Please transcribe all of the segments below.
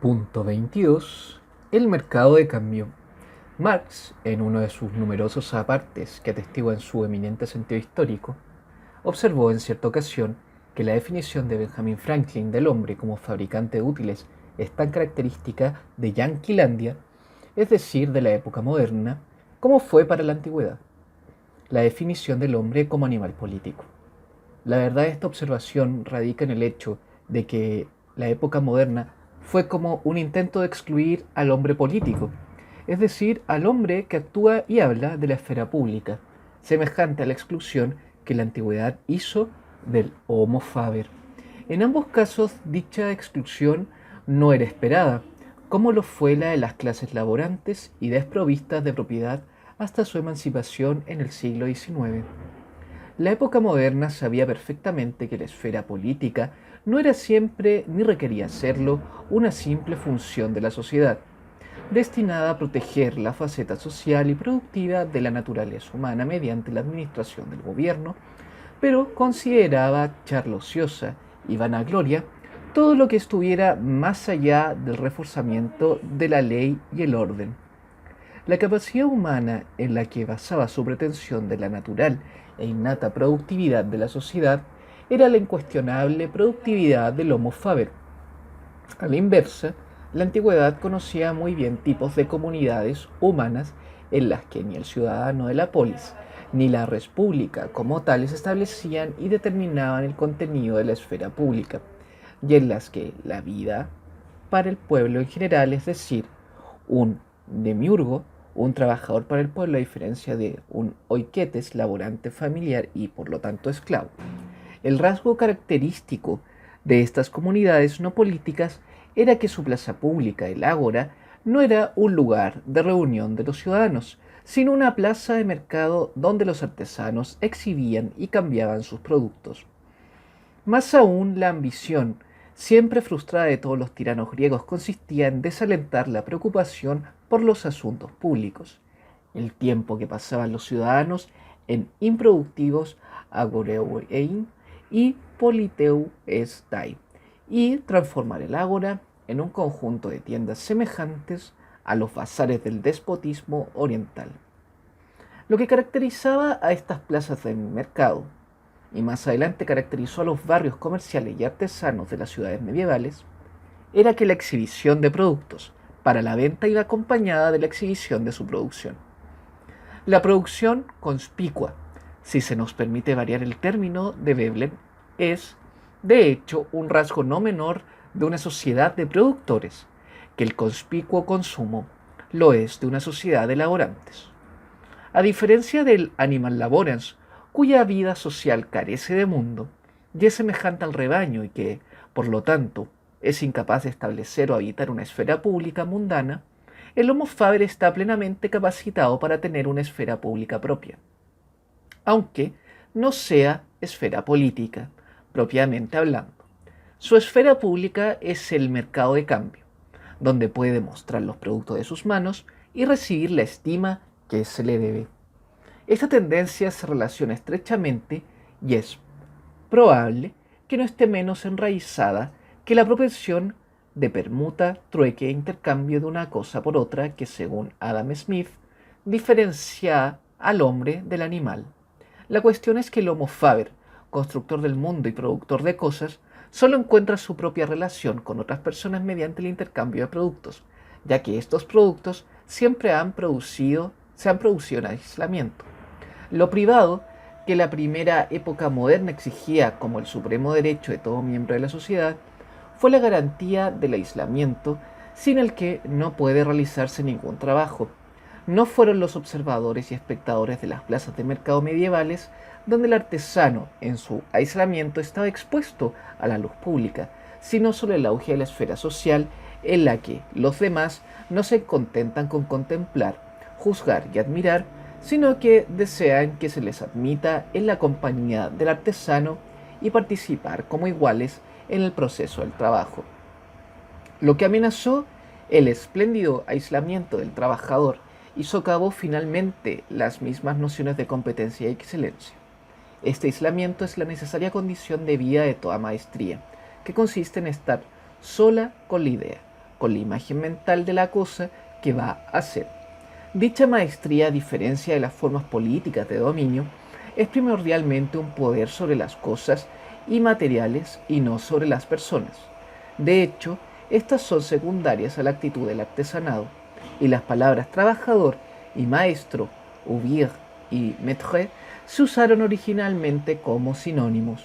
Punto 22. El mercado de cambio. Marx, en uno de sus numerosos apartes que atestiguan su eminente sentido histórico, observó en cierta ocasión que la definición de Benjamin Franklin del hombre como fabricante de útiles es tan característica de Yanquilandia, es decir, de la época moderna, como fue para la antigüedad, la definición del hombre como animal político. La verdad de esta observación radica en el hecho de que la época moderna fue como un intento de excluir al hombre político, es decir, al hombre que actúa y habla de la esfera pública, semejante a la exclusión que la antigüedad hizo del Homo faber. En ambos casos, dicha exclusión no era esperada, como lo fue la de las clases laborantes y desprovistas de propiedad hasta su emancipación en el siglo XIX. La época moderna sabía perfectamente que la esfera política no era siempre, ni requería serlo, una simple función de la sociedad, destinada a proteger la faceta social y productiva de la naturaleza humana mediante la administración del gobierno, pero consideraba charla ociosa y vanagloria todo lo que estuviera más allá del reforzamiento de la ley y el orden. La capacidad humana en la que basaba su pretensión de la natural e innata productividad de la sociedad era la incuestionable productividad del Homo faber. A la inversa, la antigüedad conocía muy bien tipos de comunidades humanas en las que ni el ciudadano de la polis ni la res pública como tales establecían y determinaban el contenido de la esfera pública, y en las que la vida para el pueblo en general, es decir, un demiurgo, un trabajador para el pueblo, a diferencia de un oiketes, laborante familiar y por lo tanto esclavo. El rasgo característico de estas comunidades no políticas era que su plaza pública, el ágora, no era un lugar de reunión de los ciudadanos, sino una plaza de mercado donde los artesanos exhibían y cambiaban sus productos. Más aún, la ambición, siempre frustrada de todos los tiranos griegos, consistía en desalentar la preocupación por los asuntos públicos, el tiempo que pasaban los ciudadanos en improductivos agoreuein y politeu estai, y transformar el ágora en un conjunto de tiendas semejantes a los bazares del despotismo oriental. Lo que caracterizaba a estas plazas de mercado, y más adelante caracterizó a los barrios comerciales y artesanos de las ciudades medievales, era que la exhibición de productos para la venta iba acompañada de la exhibición de su producción. La producción conspicua, si se nos permite variar el término de Veblen, es, de hecho, un rasgo no menor de una sociedad de productores, que el conspicuo consumo lo es de una sociedad de laborantes. A diferencia del animal laborans, cuya vida social carece de mundo, y es semejante al rebaño y que, por lo tanto, es incapaz de establecer o habitar una esfera pública mundana, el Homo faber está plenamente capacitado para tener una esfera pública propia, aunque no sea esfera política, propiamente hablando. Su esfera pública es el mercado de cambio, donde puede mostrar los productos de sus manos y recibir la estima que se le debe. Esta tendencia se relaciona estrechamente y es probable que no esté menos enraizada que la propensión de permuta, trueque e intercambio de una cosa por otra que, según Adam Smith, diferencia al hombre del animal. La cuestión es que el Homo faber, constructor del mundo y productor de cosas, solo encuentra su propia relación con otras personas mediante el intercambio de productos, ya que estos productos siempre se han producido en aislamiento. Lo privado, que la primera época moderna exigía como el supremo derecho de todo miembro de la sociedad, fue la garantía del aislamiento sin el que no puede realizarse ningún trabajo. No fueron los observadores y espectadores de las plazas de mercado medievales donde el artesano en su aislamiento estaba expuesto a la luz pública, sino solo el auge de la esfera social en la que los demás no se contentan con contemplar, juzgar y admirar, sino que desean que se les admita en la compañía del artesano y participar como iguales en el proceso del trabajo. Lo que amenazó el espléndido aislamiento del trabajador y socavó finalmente las mismas nociones de competencia y excelencia. Este aislamiento es la necesaria condición de vida de toda maestría, que consiste en estar sola con la idea, con la imagen mental de la cosa que va a hacer. Dicha maestría, a diferencia de las formas políticas de dominio, es primordialmente un poder sobre las cosas y materiales y no sobre las personas. De hecho, estas son secundarias a la actitud del artesanado, y las palabras trabajador y maestro, ouvrier y maître, se usaron originalmente como sinónimos.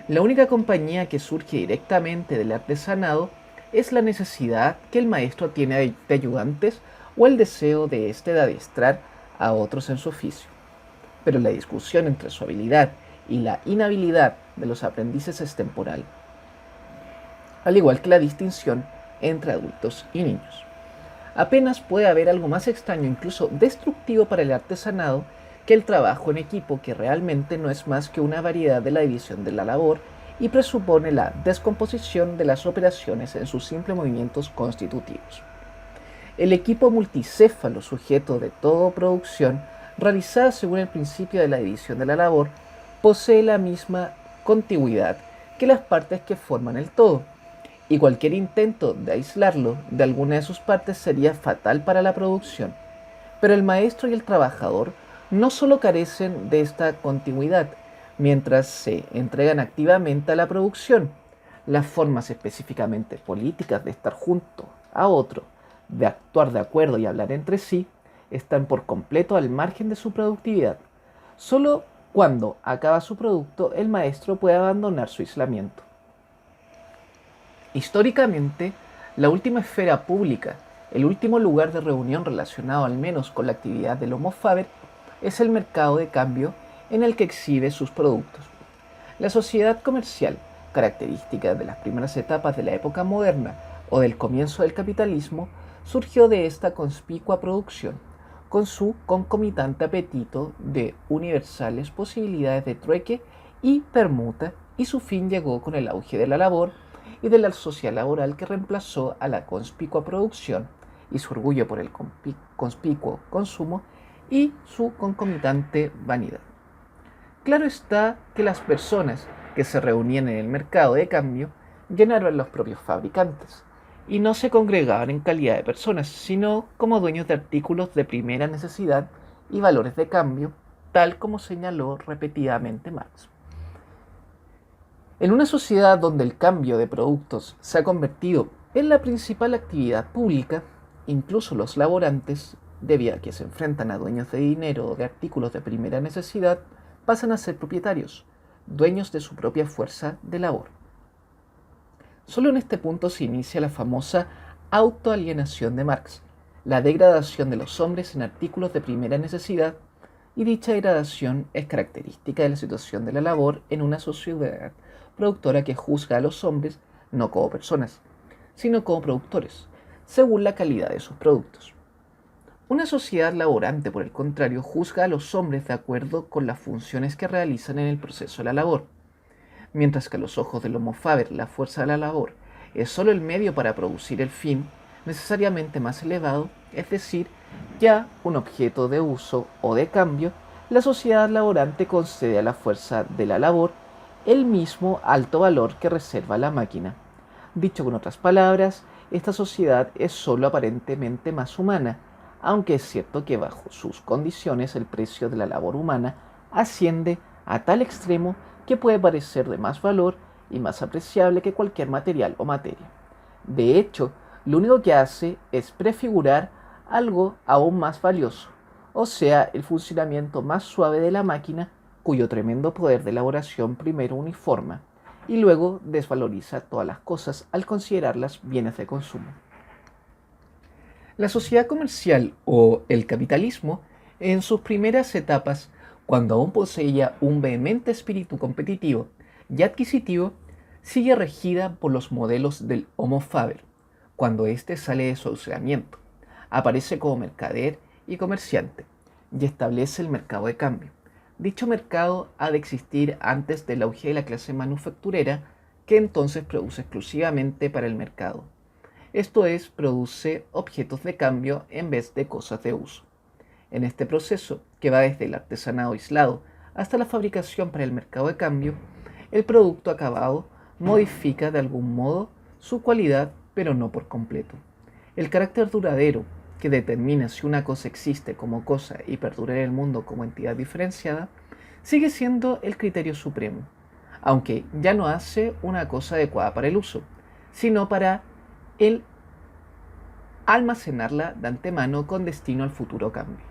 La única compañía que surge directamente del artesanado es la necesidad que el maestro tiene de ayudantes o el deseo de éste de adiestrar a otros en su oficio. Pero la discusión entre su habilidad y la inhabilidad de los aprendices es temporal, al igual que la distinción entre adultos y niños. Apenas puede haber algo más extraño, incluso destructivo para el artesanado, que el trabajo en equipo, que realmente no es más que una variedad de la división de la labor y presupone la descomposición de las operaciones en sus simples movimientos constitutivos. El equipo multicéfalo, sujeto de toda producción, realizada según el principio de la división de la labor, posee la misma contigüidad que las partes que forman el todo, y cualquier intento de aislarlo de alguna de sus partes sería fatal para la producción. Pero el maestro y el trabajador no solo carecen de esta contigüidad mientras se entregan activamente a la producción. Las formas específicamente políticas de estar junto a otro, de actuar de acuerdo y hablar entre sí, están por completo al margen de su productividad. Solo cuando acaba su producto, el maestro puede abandonar su aislamiento. Históricamente, la última esfera pública, el último lugar de reunión relacionado al menos con la actividad del Homo faber, es el mercado de cambio en el que exhibe sus productos. La sociedad comercial, característica de las primeras etapas de la época moderna o del comienzo del capitalismo, surgió de esta conspicua producción, con su concomitante apetito de universales posibilidades de trueque y permuta, y su fin llegó con el auge de la labor y de la sociedad laboral que reemplazó a la conspicua producción y su orgullo por el conspicuo consumo y su concomitante vanidad. Claro está que las personas que se reunían en el mercado de cambio ya no eran los propios fabricantes, y no se congregaban en calidad de personas, sino como dueños de artículos de primera necesidad y valores de cambio, tal como señaló repetidamente Marx. En una sociedad donde el cambio de productos se ha convertido en la principal actividad pública, incluso los laborantes, debido a que se enfrentan a dueños de dinero o de artículos de primera necesidad, pasan a ser propietarios, dueños de su propia fuerza de labor. Solo en este punto se inicia la famosa autoalienación de Marx, la degradación de los hombres en artículos de primera necesidad, y dicha degradación es característica de la situación de la labor en una sociedad productora que juzga a los hombres no como personas, sino como productores, según la calidad de sus productos. Una sociedad laborante, por el contrario, juzga a los hombres de acuerdo con las funciones que realizan en el proceso de la labor. Mientras que a los ojos del Homo faber la fuerza de la labor es solo el medio para producir el fin necesariamente más elevado, es decir, ya un objeto de uso o de cambio, la sociedad laborante concede a la fuerza de la labor el mismo alto valor que reserva la máquina. Dicho con otras palabras, esta sociedad es solo aparentemente más humana, aunque es cierto que bajo sus condiciones el precio de la labor humana asciende a tal extremo que puede parecer de más valor y más apreciable que cualquier material o materia. De hecho, lo único que hace es prefigurar algo aún más valioso, o sea, el funcionamiento más suave de la máquina, cuyo tremendo poder de elaboración primero uniforma y luego desvaloriza todas las cosas al considerarlas bienes de consumo. La sociedad comercial o el capitalismo, en sus primeras etapas, cuando aún poseía un vehemente espíritu competitivo y adquisitivo, sigue regida por los modelos del Homo faber. Cuando éste sale de su aislamiento, aparece como mercader y comerciante y establece el mercado de cambio. Dicho mercado ha de existir antes del auge de la clase manufacturera, que entonces produce exclusivamente para el mercado. Esto es, produce objetos de cambio en vez de cosas de uso. En este proceso, que va desde el artesanado aislado hasta la fabricación para el mercado de cambio, el producto acabado modifica de algún modo su cualidad, pero no por completo. El carácter duradero, que determina si una cosa existe como cosa y perdura en el mundo como entidad diferenciada, sigue siendo el criterio supremo, aunque ya no hace una cosa adecuada para el uso, sino para el almacenarla de antemano con destino al futuro cambio.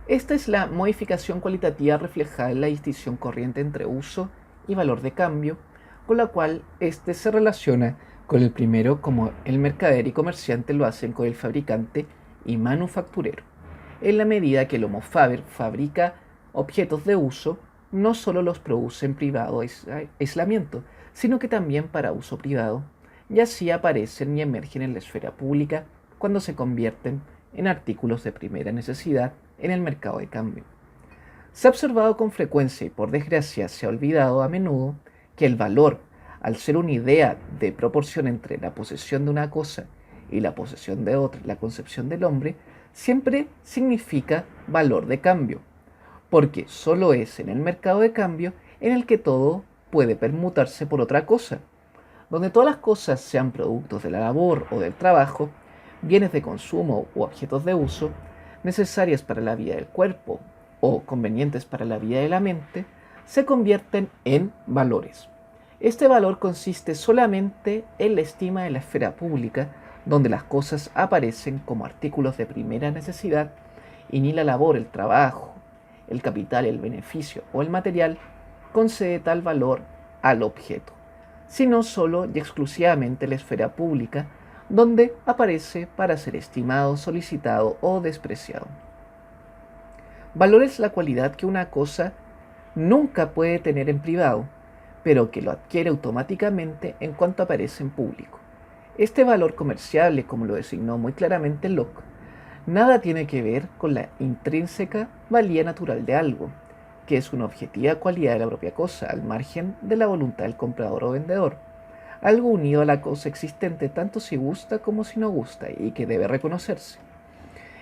Esta es la modificación cualitativa reflejada en la distinción corriente entre uso y valor de cambio, con la cual éste se relaciona con el primero como el mercader y comerciante lo hacen con el fabricante y manufacturero, en la medida que el Homo faber fabrica objetos de uso, no solo los produce en privado aislamiento, sino que también para uso privado, y así aparecen y emergen en la esfera pública cuando se convierten en artículos de primera necesidad en el mercado de cambio. Se ha observado con frecuencia y por desgracia se ha olvidado a menudo que el valor, al ser una idea de proporción entre la posesión de una cosa y la posesión de otra, la concepción del hombre, siempre significa valor de cambio, porque solo es en el mercado de cambio en el que todo puede permutarse por otra cosa. Donde todas las cosas sean productos de la labor o del trabajo, bienes de consumo u objetos de uso, necesarias para la vida del cuerpo o convenientes para la vida de la mente, se convierten en valores. Este valor consiste solamente en la estima de la esfera pública, donde las cosas aparecen como artículos de primera necesidad y ni la labor, el trabajo, el capital, el beneficio o el material concede tal valor al objeto, sino solo y exclusivamente la esfera pública, donde aparece para ser estimado, solicitado o despreciado. Valor es la cualidad que una cosa nunca puede tener en privado, pero que lo adquiere automáticamente en cuanto aparece en público. Este valor comerciable, como lo designó muy claramente Locke, nada tiene que ver con la intrínseca valía natural de algo, que es una objetiva cualidad de la propia cosa, al margen de la voluntad del comprador o vendedor, algo unido a la cosa existente tanto si gusta como si no gusta y que debe reconocerse.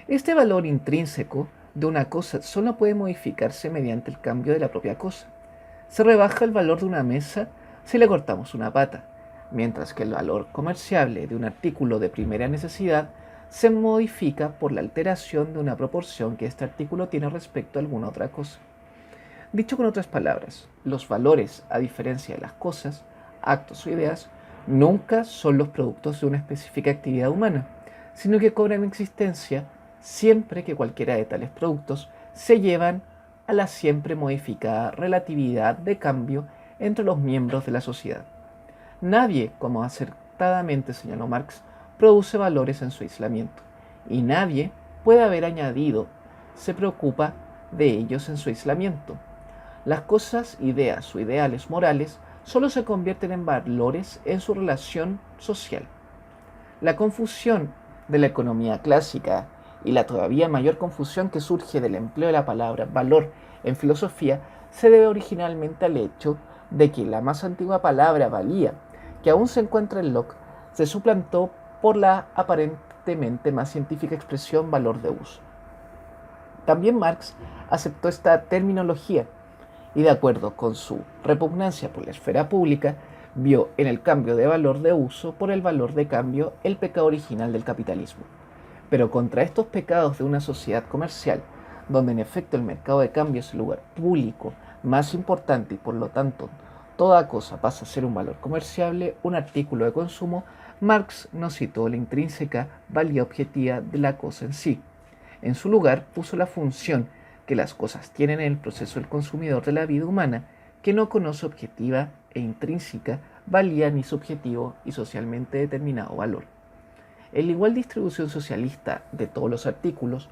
Este valor intrínseco de una cosa solo puede modificarse mediante el cambio de la propia cosa. Se rebaja el valor de una mesa si le cortamos una pata, mientras que el valor comerciable de un artículo de primera necesidad se modifica por la alteración de una proporción que este artículo tiene respecto a alguna otra cosa. Dicho con otras palabras, los valores, a diferencia de las cosas, actos o ideas, nunca son los productos de una específica actividad humana, sino que cobran existencia siempre que cualquiera de tales productos se llevan a la siempre modificada relatividad de cambio entre los miembros de la sociedad. Nadie, como acertadamente señaló Marx, produce valores en su aislamiento, y nadie puede haber añadido, se preocupa de ellos en su aislamiento. Las cosas, ideas o ideales morales solo se convierten en valores en su relación social. La confusión de la economía clásica y la todavía mayor confusión que surge del empleo de la palabra valor en filosofía se debe originalmente al hecho de que la más antigua palabra valía, que aún se encuentra en Locke, se suplantó por la aparentemente más científica expresión valor de uso. También Marx aceptó esta terminología y, de acuerdo con su repugnancia por la esfera pública, vio en el cambio de valor de uso por el valor de cambio el pecado original del capitalismo. Pero contra estos pecados de una sociedad comercial, donde en efecto el mercado de cambio es el lugar público más importante y por lo tanto toda cosa pasa a ser un valor comerciable, un artículo de consumo, Marx no citó la intrínseca valía objetiva de la cosa en sí. En su lugar puso la función que las cosas tienen en el proceso del consumidor de la vida humana, que no conoce objetiva e intrínseca valía ni subjetivo y socialmente determinado valor. En la igual distribución socialista de todos los artículos,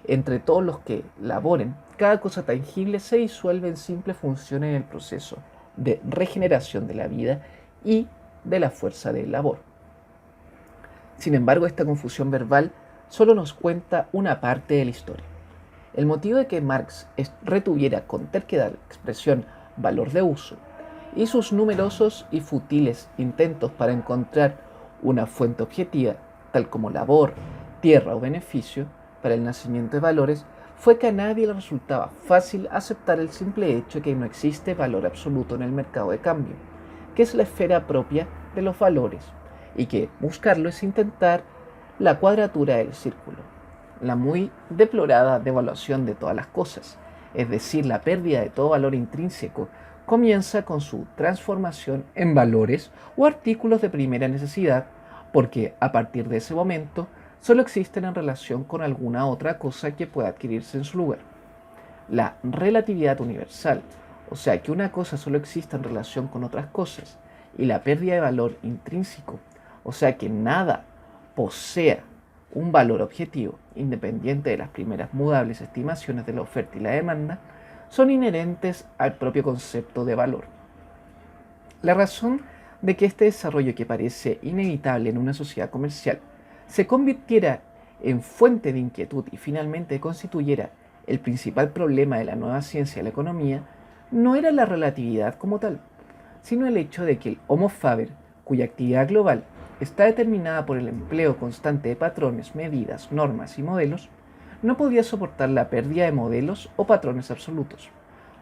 entre todos los que laboren, cada cosa tangible se disuelve en simple función en el proceso de regeneración de la vida y de la fuerza de labor. Sin embargo, esta confusión verbal solo nos cuenta una parte de la historia. El motivo de que Marx retuviera con terquedad la expresión valor de uso y sus numerosos y futiles intentos para encontrar una fuente objetiva, tal como labor, tierra o beneficio, para el nacimiento de valores, fue que a nadie le resultaba fácil aceptar el simple hecho de que no existe valor absoluto en el mercado de cambio, que es la esfera propia de los valores, y que buscarlo es intentar la cuadratura del círculo, la muy deplorada devaluación de todas las cosas, es decir, la pérdida de todo valor intrínseco, comienza con su transformación en valores o artículos de primera necesidad, porque a partir de ese momento solo existen en relación con alguna otra cosa que pueda adquirirse en su lugar. La relatividad universal, o sea que una cosa solo existe en relación con otras cosas, y la pérdida de valor intrínseco, o sea que nada posea un valor objetivo independiente de las primeras mudables estimaciones de la oferta y la demanda, son inherentes al propio concepto de valor. La razón de que este desarrollo, que parece inevitable en una sociedad comercial, se convirtiera en fuente de inquietud y finalmente constituyera el principal problema de la nueva ciencia de la economía, no era la relatividad como tal, sino el hecho de que el Homo faber, cuya actividad global está determinada por el empleo constante de patrones, medidas, normas y modelos, no podía soportar la pérdida de modelos o patrones absolutos,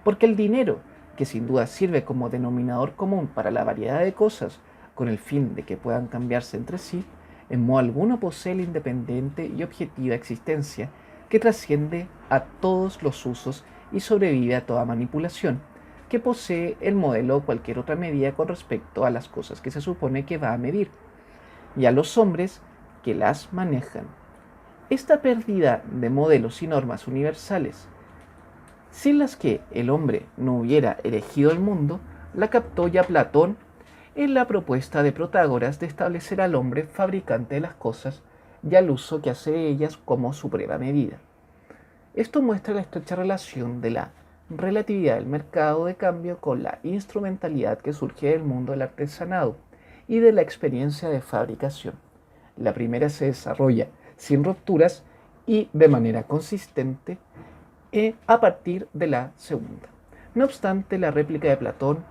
porque el dinero, que sin duda sirve como denominador común para la variedad de cosas con el fin de que puedan cambiarse entre sí, en modo alguno posee la independiente y objetiva existencia que trasciende a todos los usos y sobrevive a toda manipulación, que posee el modelo o cualquier otra medida con respecto a las cosas que se supone que va a medir, y a los hombres que las manejan. Esta pérdida de modelos y normas universales, sin las que el hombre no hubiera elegido el mundo, la captó ya Platón en la propuesta de Protágoras de establecer al hombre fabricante de las cosas y al uso que hace de ellas como suprema medida. Esto muestra la estrecha relación de la relatividad del mercado de cambio con la instrumentalidad que surge del mundo del artesanado y de la experiencia de fabricación. La primera se desarrolla sin rupturas y de manera consistente a partir de la segunda. No obstante, la réplica de Platón,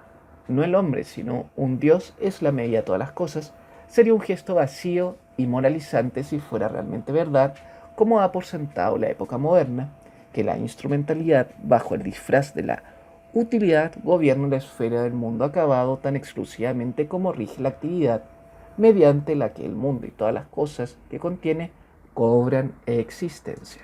no el hombre, sino un dios es la medida de todas las cosas, sería un gesto vacío y moralizante si fuera realmente verdad, como da por sentado la época moderna, que la instrumentalidad, bajo el disfraz de la utilidad, gobierna la esfera del mundo acabado tan exclusivamente como rige la actividad, mediante la que el mundo y todas las cosas que contiene cobran existencia.